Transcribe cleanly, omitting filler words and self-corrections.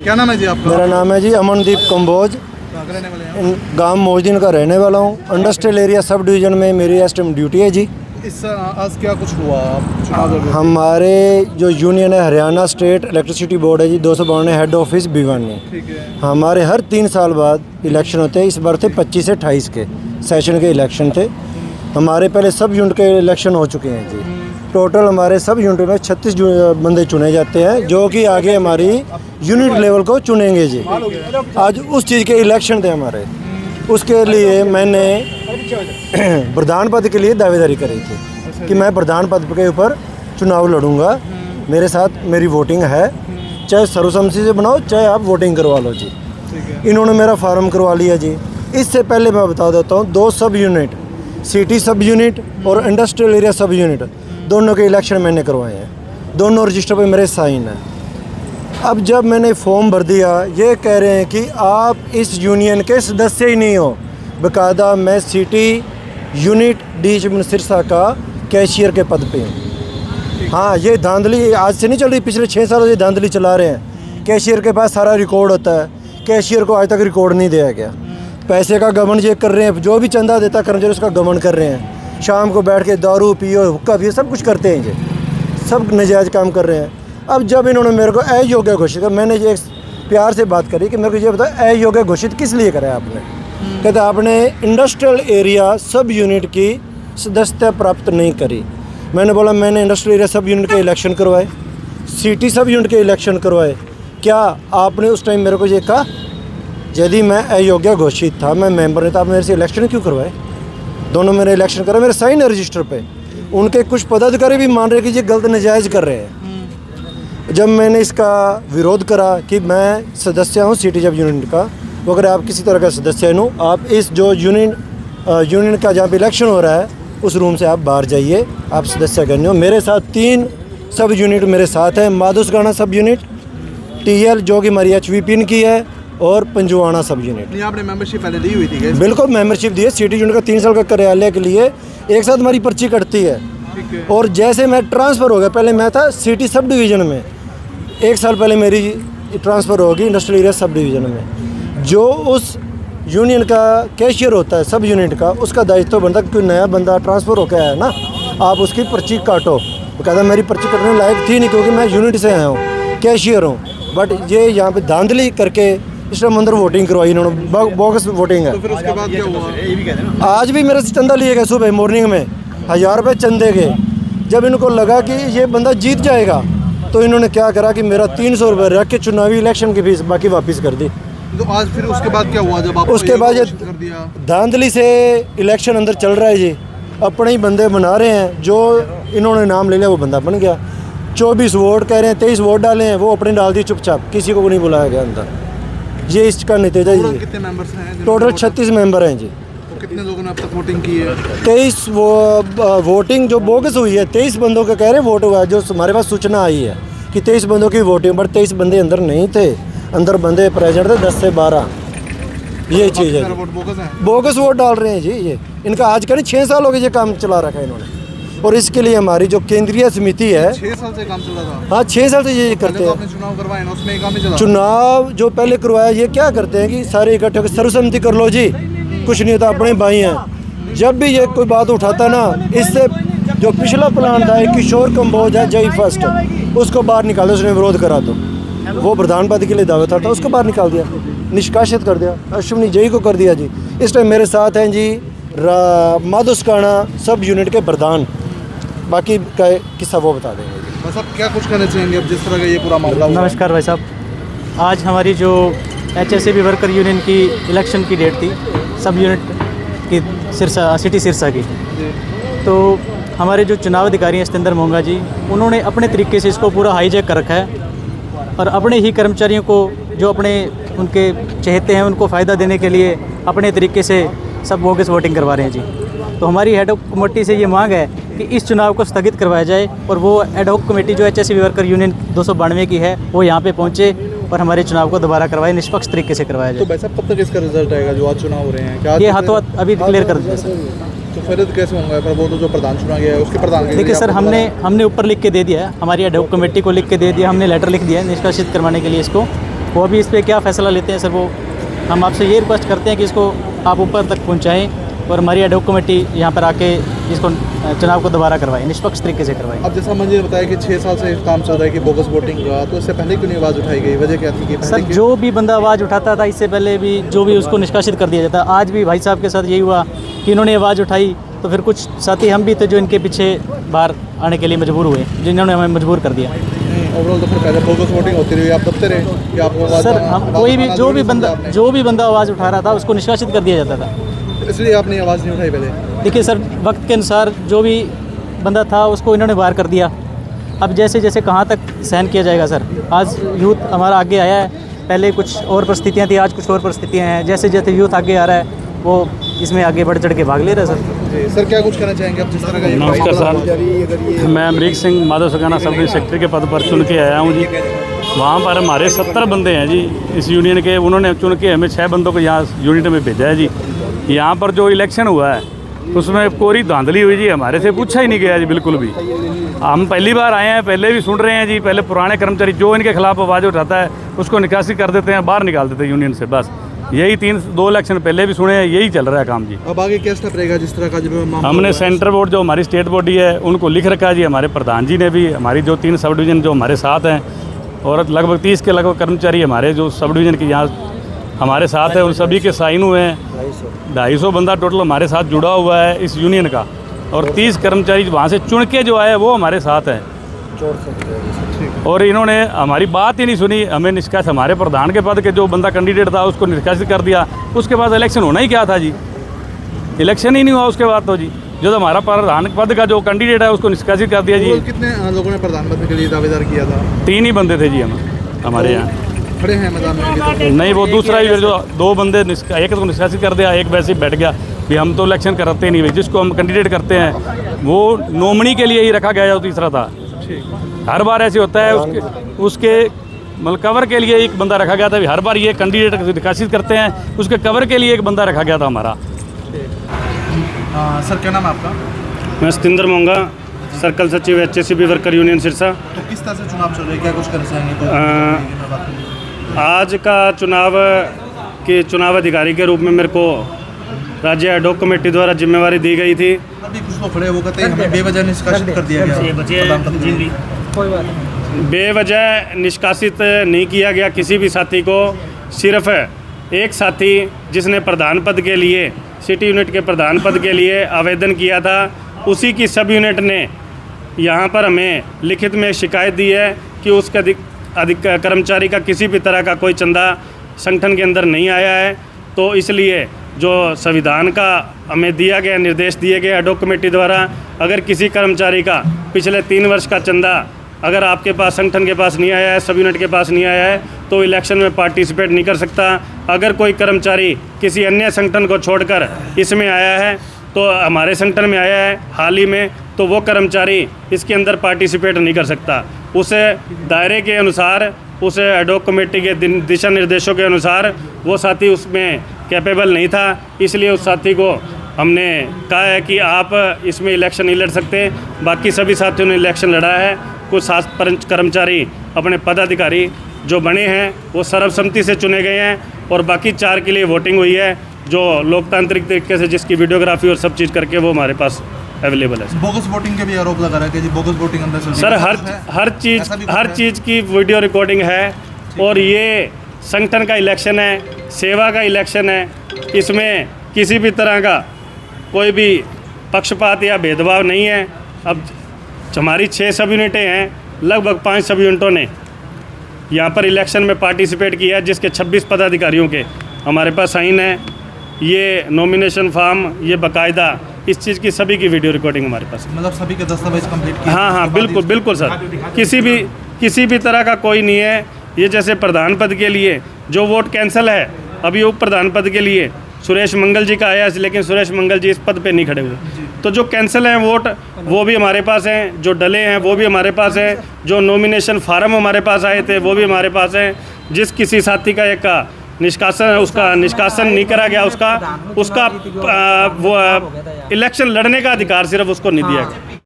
क्या नाम है जी आपका? मेरा नाम है जी अमनदीप कंबोज। कहाँ के रहने वाले हैं आप? गांव मोजदीन का रहने वाला हूं। इंडस्ट्रियल एरिया सब डिवीज़न में मेरी इस टाइम ड्यूटी है जी। इस आज क्या कुछ हुआ? आप चुनाव लड़ रहे थे। हमारे जो यूनियन है हरियाणा स्टेट इलेक्ट्रिसिटी बोर्ड है जी, 292 हेड ऑफिस भिवानी। ठीक है। हमारे हर 3 साल बाद इलेक्शन होते हैं। इस बार थे 25 से 28 के सेशन के इलेक्शन थे। हमारे पहले सब यूनिट के इलेक्शन हो चुके हैं जी। टोटल हमारे सब यूनिट में 36 बंदे चुने जाते हैं, जो कि आगे हमारी यूनिट लेवल को चुनेंगे जी। आज उस चीज़ के इलेक्शन थे हमारे, उसके लिए मैंने प्रधान पद के लिए दावेदारी करी थी कि मैं प्रधान पद के ऊपर चुनाव लड़ूंगा। मेरे साथ मेरी वोटिंग है, चाहे सर्वसम्मति से बनाओ चाहे आप वोटिंग करवा लो जी। इन्होंने मेरा फार्म करवा लिया जी। इससे पहले मैं बता देता हूँ, 2 सब यूनिट, सिटी सब यूनिट और इंडस्ट्रियल एरिया सब यूनिट, दोनों के इलेक्शन मैंने करवाए हैं। दोनों रजिस्टर पे मेरे साइन हैं। अब जब मैंने फॉर्म भर दिया, ये कह रहे हैं कि आप इस यूनियन के सदस्य ही नहीं हो। बाकायदा मैं सिटी यूनिट डी सिरसा का कैशियर के पद पे हूँ। हाँ, ये धांधली आज से नहीं चल रही, पिछले 6 सालों से धांधली चला रहे हैं। कैशियर के पास सारा रिकॉर्ड होता है, कैशियर को आज तक रिकॉर्ड नहीं दिया गया। पैसे का गबन ये कर रहे हैं, जो भी चंदा देता कर्मचारी उसका गबन कर रहे हैं। शाम को बैठ के दारू पियो, हुक्का पियो, सब कुछ करते हैं ये, सब नाजायज़ काम कर रहे हैं। अब जब इन्होंने मेरे को अयोग्य घोषित किया, मैंने ये प्यार से बात करी कि मेरे को ये बताया अयोग्य घोषित किस लिए करा आपने? कहते आपने इंडस्ट्रियल एरिया सब यूनिट की सदस्यता प्राप्त नहीं करी। मैंने बोला मैंने इंडस्ट्रियल एरिया सब यूनिट के इलेक्शन करवाए, सिटी सब यूनिट के इलेक्शन करवाए, क्या आपने उस टाइम मेरे को ये कहा? यदि मैं अयोग्य घोषित था, मैं मेंबर नहीं था, आप मेरे से इलेक्शन क्यों करवाए? दोनों मेरे इलेक्शन करा, मेरे साइन है रजिस्टर पे। उनके कुछ पदाधिकारी भी मान रहे कि ये गलत नाजायज़ कर रहे हैं। जब मैंने इसका विरोध करा कि मैं सदस्य हूँ सिटी जब यूनियन का, वो अगर आप किसी तरह का सदस्य हूँ, आप इस जो यूनियन का जहाँ पे इलेक्शन हो रहा है उस रूम से आप बाहर जाइए, आप सदस्य करने हो। मेरे साथ 3 सब यूनिट मेरे साथ हैं। माधुसगाना सब यूनिट, TL जो कि हमारी HVPN की है, और पंजुआना सब यूनिट। नहीं, आपने मेंबरशिप पहले दी हुई थी क्या? बिल्कुल मेंबरशिप दी है। सिटी यूनिट का 3 साल का कार्यालय के लिए एक साथ हमारी पर्ची कटती है। ठीक है। और जैसे मैं ट्रांसफ़र हो गया, पहले मैं था सिटी सब डिवीज़न में, 1 साल पहले मेरी ट्रांसफ़र होगी इंडस्ट्रियल एरिया सब डिवीज़न में। जो उस यूनियन का कैशियर होता है सब यूनिट का, उसका दायित्व बनता है कि कोई नया बंदा ट्रांसफ़र होकर आया है ना, आप उसकी पर्ची काटो। वो कहता मेरी पर्ची कटने लायक थी नहीं, क्योंकि मैं यूनिट से आया हूँ, कैशियर हूँ। बट ये यहाँ पे धांधली करके इस टाइम अंदर वोटिंग करवाई इन्होंने, बोगस वोटिंग है। तो फिर उसके बाद क्या हुआ? आज भी मेरे से चंदा लिए गए, सुबह मॉर्निंग में 1000 रुपये चंदे के। जब इनको लगा कि ये बंदा जीत जाएगा, तो इन्होंने क्या करा कि मेरा 300 रुपये रख के चुनावी इलेक्शन की फीस बाकी वापस कर दी। तो आज फिर उसके बाद क्या हुआ? जब आप उसके बाद ये कर दिया, धांधली से इलेक्शन अंदर चल रहा है जी। अपने ही बंदे बना रहे हैं, जो इन्होंने नाम ले लिया वो बंदा बन गया। 24 वोट कह रहे हैं, 23 वोट डाले हैं, वो अपने डाल दिए चुपचाप, किसी को नहीं बुलाया गया अंदर। ये इसका नतीजा जी। कितने मेंबर्स हैं? टोटल 36 मेंबर हैं जी। तो कितने लोगों ने अब तक वोटिंग की है? 23 वोटिंग जो बोगस हुई है, 23 बंदों का कह रहे हैं वोट हुआ है। जो हमारे पास सूचना आई है कि 23 बंदों की वोटिंग, बट 23 बंदे अंदर नहीं थे, अंदर बंदे प्रेजेंट थे 10 से 12। ये चीज़ है, वोट बोगस है। बोगस वोट डाल रहे हैं जी। ये इनका आज का नहीं, 6 साल हो गए ये काम चला रखा है इन्होंने। और इसके लिए हमारी जो केंद्रीय समिति है, 6 साल से काम चल रहा था। हाँ 6 साल से ये करते तो हैं। आपने चुनाव करवाए ना, उसमें काम ही चला। चुनाव जो पहले करवाया, ये क्या करते हैं कि सारे इकट्ठे होकर सर्वसम्मति कर लो जी, कुछ नहीं होता, अपने भाई हैं। जब भी ये कोई बात उठाता ना, इससे जो पिछला प्लान था, एक किशोर कंबोज है जय फर्स्ट, उसको बाहर निकाल दिया, उसने विरोध करा, तो वो प्रधान पद के लिए दावेदार था, उसको बाहर निकाल दिया, निष्कासित कर दिया, अश्विनी जय को कर दिया जी। इस टाइम मेरे साथ हैं जी माधुसगाना सब यूनिट के प्रधान। बाकी का किस्सा वो बता देंगे। बस अब क्या कुछ करना चाहेंगे अब जिस तरह का ये पूरा मामला हुआ? नमस्कार भाई साहब, आज हमारी जो HSAB वर्कर यूनियन की इलेक्शन की डेट थी सब यूनिट की सिरसा, सिटी सिरसा की, तो हमारे जो चुनाव अधिकारी हैं सतेंद्र मोंगा जी, उन्होंने अपने तरीके से इसको पूरा हाईजैक कर रखा है और अपने ही कर्मचारियों को जो अपने उनके चहेते हैं उनको फ़ायदा देने के लिए अपने तरीके से सब बोगस वोटिंग करवा रहे हैं जी। तो हमारी हेड ऑफ कमेटी से ये मांग है कि इस चुनाव को स्थगित करवाया जाए और वो एड हॉक कमेटी जो HSAB वर्कर यूनियन 292 की है वो यहाँ पे पहुँचे और हमारे चुनाव को दोबारा करवाए, निष्पक्ष तरीके से करवाया जाए। तो भाई साहब कब तक इसका रिजल्ट आएगा जो आज चुनाव हो रहे हैं? क्या ये हाथों हाथ अभी डिक्लेयर कर देते सर। तो फिर कैसे होंगे? पर वो तो जो प्रधान चुना गया है उसके प्रधान के देखिए सर, हमने ऊपर लिख के दे दिया है, हमारी एड हॉक कमेटी को लिख के दे दिया, हमने लेटर लिख दिया है निष्कासित करवाने के लिए इसको। वो अभी इस पर क्या फ़ैसला लेते हैं सर, वो हम आपसे ये रिक्वेस्ट करते हैं कि इसको आप ऊपर तक पहुँचाएँ और हमारी एडॉक कमेटी यहाँ पर आके इसको चुनाव को दोबारा करवाएं, निष्पक्ष तरीके से करवाएं। अब जैसा मंजिल ने बताया कि 6 साल से काम चल रहा है कि बोगस वोटिंग का, तो इससे पहले क्यों नहीं आवाज़ उठाई गई? वजह क्या थी कि सर जो भी बंदा आवाज़ उठाता था इससे पहले भी जो भी उसको निष्कासित कर दिया जाता। आज भी भाई साहब के साथ यही हुआ कि इन्होंने आवाज़ उठाई तो फिर कुछ साथी हम भी थे जो इनके पीछे बाहर आने के लिए मजबूर हुए, जिन्होंने हमें मजबूर कर दिया। ओवरऑल तो फिर पहले बोगस वोटिंग होती रही, आप दबते रहे कि आपको आवाज़ सर हम कोई भी जो भी बंदा आवाज़ उठा रहा था उसको निष्कासित कर दिया जाता था, इसलिए आपने आवाज़ नहीं उठाई पहले? देखिए सर, वक्त के अनुसार जो भी बंदा था उसको इन्होंने बाहर कर दिया। अब जैसे जैसे कहाँ तक सहन किया जाएगा सर। आज यूथ हमारा आगे आया है, पहले कुछ और परिस्थितियाँ थी, आज कुछ और परिस्थितियाँ हैं। जैसे जैसे यूथ आगे आ रहा है वो इसमें आगे बढ़ चढ़ के भाग ले रहा है सर। सर क्या कुछ कहना चाहेंगे आप जिस तरह का ये नमस्कार सर, मैं अमरीक सिंह माधव सकाना सब सेक्रेटरी के पद पर चुन के आया हूँ जी। वहाँ पर हमारे 70 बंदे हैं जी इस यूनियन के, उन्होंने चुन के हमें 6 बंदों को यहाँ यूनिट में भेजा है जी। यहाँ पर जो इलेक्शन हुआ है उसमें कोरी धांधली हुई जी, हमारे से पूछा ही नहीं गया जी बिल्कुल भी। हम पहली बार आए हैं, पहले भी सुन रहे हैं जी। पहले पुराने कर्मचारी जो इनके खिलाफ आवाज़ उठाता है उसको निकासी कर देते हैं, बाहर निकाल देते हैं यूनियन से। बस यही 2 इलेक्शन पहले भी सुने हैं, यही चल रहा है काम जी। अब आगे क्या स्टेप रहेगा जिस तरह का जो हमने सेंटर बोर्ड जो हमारी स्टेट बॉडी है उनको लिख रखा है जी। हमारे प्रधान जी ने भी, हमारी जो 3 सब डिवीज़न जो हमारे साथ हैं और लगभग 30 के लगभग कर्मचारी हमारे जो सब डिवीज़न के यहाँ हमारे साथ है, उन सभी के साइन हुए हैं। 250 बंदा टोटल हमारे साथ जुड़ा हुआ है इस यूनियन का, और 30 कर्मचारी वहाँ से चुन के जो आए वो हमारे साथ हैं। और इन्होंने हमारी बात ही नहीं सुनी, हमें निष्कासित, हमारे प्रधान के पद के जो बंदा कैंडिडेट था उसको निष्कासित कर दिया। उसके बाद इलेक्शन होना ही क्या था जी, इलेक्शन ही नहीं हुआ उसके बाद तो जी। जो हमारा प्रधान पद का जो कैंडिडेट है उसको निष्कासित कर दिया जी। कितने लोगों ने प्रधानमंत्री के लिए दावेदार किया था? 3 ही बंदे थे जी हम हमारे यहाँ खड़े हैं मैदान में? नहीं, वो दूसरा ही जो 2 बंदे एक को निष्कासित कर दिया, एक वैसे ही बैठ गया कि हम तो इलेक्शन करते ही नहीं भाई। जिसको हम कैंडिडेट करते हैं वो नॉमिनी के लिए ही रखा गया, जो तीसरा था। हर बार ऐसे होता है, उसके मतलब कवर के लिए एक बंदा रखा गया था। हर बार ये कैंडिडेट निष्कासित करते हैं, उसके कवर के लिए एक बंदा रखा गया था हमारा। सर क्या नाम है आपका? मैं सतिंदर मोंगा, सर्कल सचिव HSCB वर्कर यूनियन सिरसा। तो किस तरह से चुनाव चल रहे हैं, क्या कुछ कर चाहेंगे? आज का चुनाव के चुनाव अधिकारी के रूप में मेरे को राज्य एडॉक कमेटी द्वारा जिम्मेवारी दी गई थी। अभी कुछ लोग खड़े वो कहते हैं हमें बेवजह निष्कासित कर दिया गया। बेवजह निष्कासित नहीं किया गया किसी भी साथी को। सिर्फ एक साथी जिसने प्रधान पद के लिए, सिटी यूनिट के प्रधान पद के लिए आवेदन किया था, उसी की सब यूनिट ने यहाँ पर हमें लिखित में शिकायत दी है कि उसके अधिक कर्मचारी का किसी भी तरह का कोई चंदा संगठन के अंदर नहीं आया है। तो इसलिए जो संविधान का हमें दिया गया, निर्देश दिए गए एडॉक कमेटी द्वारा, अगर किसी कर्मचारी का पिछले 3 वर्ष का चंदा अगर आपके पास, संगठन के पास नहीं आया है, सब यूनिट के पास नहीं आया है, तो इलेक्शन में पार्टिसिपेट नहीं कर सकता। अगर कोई कर्मचारी किसी अन्य संगठन को छोड़कर इसमें आया है, तो हमारे संगठन में आया है हाल ही में, तो वो कर्मचारी इसके अंदर पार्टिसिपेट नहीं कर सकता। उसे दायरे के अनुसार, उस एडॉक कमेटी के दिशा निर्देशों के अनुसार वो साथी उसमें कैपेबल नहीं था। इसलिए उस साथी को हमने कहा है कि आप इसमें इलेक्शन नहीं लड़ सकते। बाकी सभी साथियों ने इलेक्शन लड़ा है। कुछ 7 कर्मचारी अपने पदाधिकारी जो बने हैं वो सर्वसम्मति से चुने गए हैं, और बाकी 4 के लिए वोटिंग हुई है, जो लोकतांत्रिक तरीके से, जिसकी वीडियोग्राफी और सब चीज़ करके वो हमारे पास अवेलेबल है। बोगस वोटिंग के भी आरोप लगा रहा है कि जी बोगस वोटिंग अंदर चल रही है। सर हर चीज़ की वीडियो रिकॉर्डिंग है, और ये संगठन का इलेक्शन है, सेवा का इलेक्शन है। इसमें किसी भी तरह का कोई भी पक्षपात या भेदभाव नहीं है। अब हमारी 6 सब यूनिटें हैं, लगभग 5 सब यूनिटों ने यहाँ पर इलेक्शन में पार्टिसिपेट किया है, जिसके 26 पदाधिकारियों के हमारे पास साइन है। ये नॉमिनेशन फॉर्म, ये बाकायदा इस चीज़ की सभी की वीडियो रिकॉर्डिंग हमारे पास। मतलब सभी के दस्तावेज कंप्लीट किए? हाँ, बिल्कुल सर, किसी भी तरह का कोई नहीं है। ये जैसे प्रधान पद के लिए जो वोट कैंसिल है, अभी उप प्रधान पद के लिए सुरेश मंगल जी का आया, लेकिन सुरेश मंगल जी इस पद पे नहीं खड़े हुए। तो जो कैंसिल हैं वोट, वो भी हमारे पास हैं। जो डले हैं वो भी हमारे पास हैं। जो नॉमिनेशन फार्म हमारे पास आए थे वो भी हमारे पास हैं। जिस किसी साथी का एक का निष्कासन, उसका निष्कासन नहीं करा गया, उसका वो इलेक्शन लड़ने का अधिकार सिर्फ उसको नहीं दिया गया।